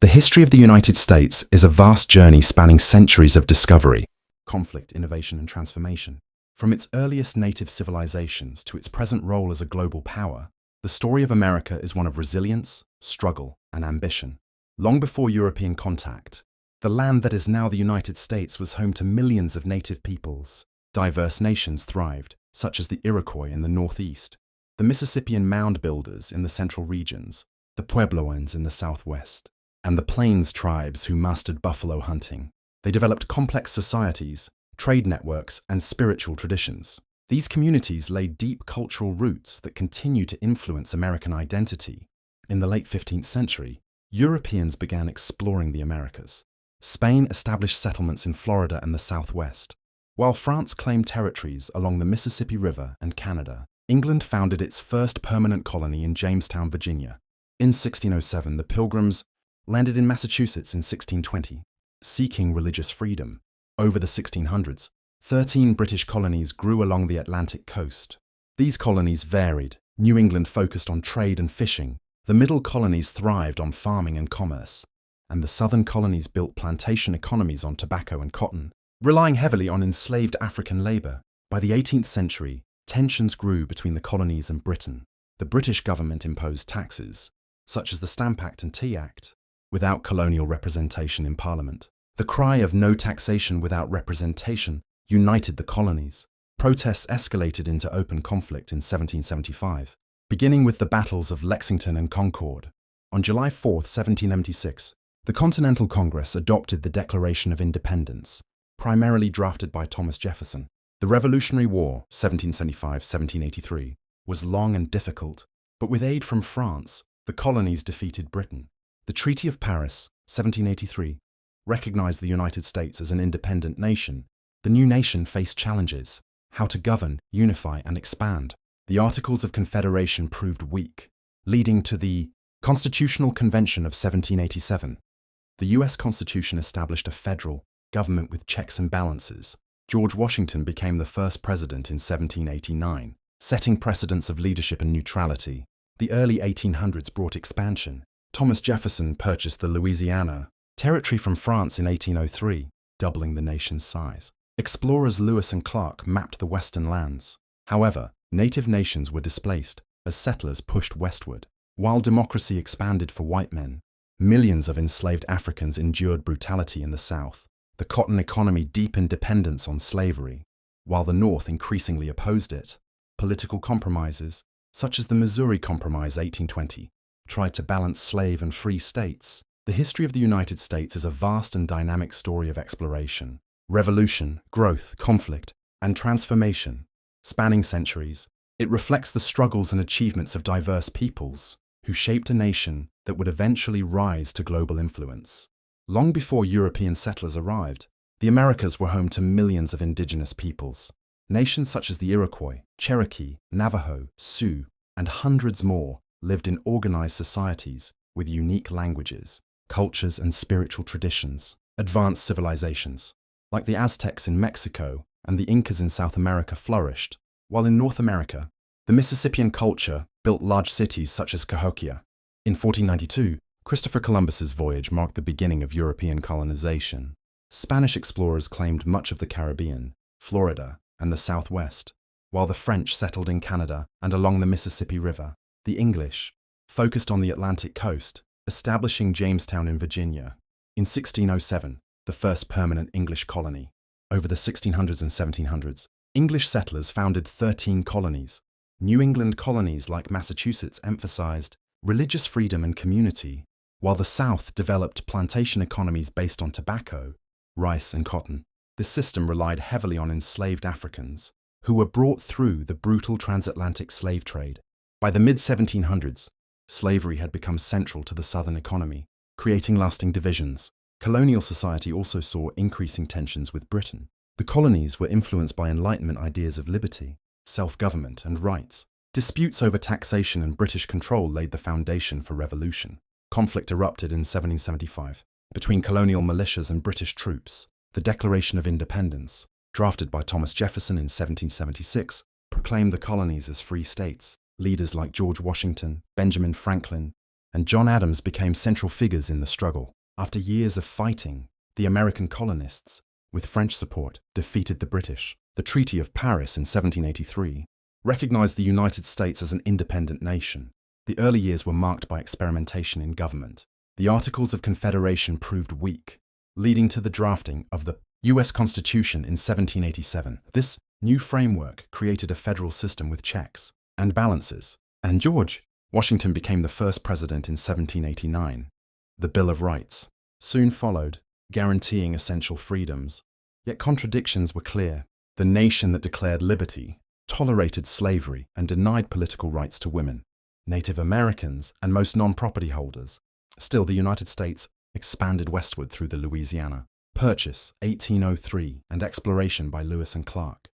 The history of the United States is a vast journey spanning centuries of discovery, conflict, innovation, and transformation. From its earliest native civilizations to its present role as a global power, the story of America is one of resilience, struggle, and ambition. Long before European contact, the land that is now the United States was home to millions of native peoples. Diverse nations thrived, such as the Iroquois in the northeast, the Mississippian mound builders in the central regions, the Puebloans in the southwest, and the Plains tribes who mastered buffalo hunting. They developed complex societies, trade networks, and spiritual traditions. These communities laid deep cultural roots that continue to influence American identity. In the late 15th century, Europeans began exploring the Americas. Spain established settlements in Florida and the Southwest, while France claimed territories along the Mississippi River and Canada. England founded its first permanent colony in Jamestown, Virginia. In 1607, the Pilgrims landed in Massachusetts in 1620, seeking religious freedom. Over the 1600s, 13 British colonies grew along the Atlantic coast. These colonies varied. New England focused on trade and fishing, the middle colonies thrived on farming and commerce, and the southern colonies built plantation economies on tobacco and cotton, relying heavily on enslaved African labor. By the 18th century, tensions grew between the colonies and Britain. The British government imposed taxes, such as the Stamp Act and Tea Act, without colonial representation in Parliament. The cry of no taxation without representation united the colonies. Protests escalated into open conflict in 1775, beginning with the battles of Lexington and Concord. On July 4, 1776, the Continental Congress adopted the Declaration of Independence, primarily drafted by Thomas Jefferson. The Revolutionary War, 1775-1783, was long and difficult, but with aid from France, the colonies defeated Britain. The Treaty of Paris, 1783, recognized the United States as an independent nation. The new nation faced challenges: how to govern, unify, and expand. The Articles of Confederation proved weak, leading to the Constitutional Convention of 1787. The U.S. Constitution established a federal government with checks and balances. George Washington became the first president in 1789, setting precedents of leadership and neutrality. The early 1800s brought expansion. Thomas Jefferson purchased the Louisiana Territory from France in 1803, doubling the nation's size. Explorers Lewis and Clark mapped the western lands. However, native nations were displaced as settlers pushed westward. While democracy expanded for white men, millions of enslaved Africans endured brutality in the South. The cotton economy deepened dependence on slavery, while the North increasingly opposed it. Political compromises, such as the Missouri Compromise 1820, tried to balance slave and free states. The history of the United States is a vast and dynamic story of exploration, revolution, growth, conflict, and transformation. Spanning centuries, it reflects the struggles and achievements of diverse peoples who shaped a nation that would eventually rise to global influence. Long before European settlers arrived, the Americas were home to millions of indigenous peoples. Nations such as the Iroquois, Cherokee, Navajo, Sioux, and hundreds more lived in organized societies with unique languages, cultures, and spiritual traditions. Advanced civilizations, like the Aztecs in Mexico and the Incas in South America, flourished, while in North America, the Mississippian culture built large cities such as Cahokia. In 1492, Christopher Columbus's voyage marked the beginning of European colonization. Spanish explorers claimed much of the Caribbean, Florida, and the Southwest, while the French settled in Canada and along the Mississippi River. The English focused on the Atlantic coast, establishing Jamestown in Virginia. In 1607, the first permanent English colony. Over the 1600s and 1700s, English settlers founded 13 colonies. New England colonies like Massachusetts emphasized religious freedom and community, while the South developed plantation economies based on tobacco, rice, and cotton. This system relied heavily on enslaved Africans, who were brought through the brutal transatlantic slave trade. By the mid-1700s, slavery had become central to the Southern economy, creating lasting divisions. Colonial society also saw increasing tensions with Britain. The colonies were influenced by Enlightenment ideas of liberty, self-government, and rights. Disputes over taxation and British control laid the foundation for revolution. Conflict erupted in 1775 between colonial militias and British troops. The Declaration of Independence, drafted by Thomas Jefferson in 1776, proclaimed the colonies as free states. Leaders like George Washington, Benjamin Franklin, and John Adams became central figures in the struggle. After years of fighting, the American colonists, with French support, defeated the British. The Treaty of Paris in 1783 recognized the United States as an independent nation. The early years were marked by experimentation in government. The Articles of Confederation proved weak, leading to the drafting of the U.S. Constitution in 1787. This new framework created a federal system with checks and balances, and George Washington became the first president in 1789. The Bill of Rights soon followed, guaranteeing essential freedoms. Yet contradictions were clear. The nation that declared liberty tolerated slavery and denied political rights to women, Native Americans, and most non-property holders. Still, the United States expanded westward through the Louisiana Purchase, 1803, and exploration by Lewis and Clark.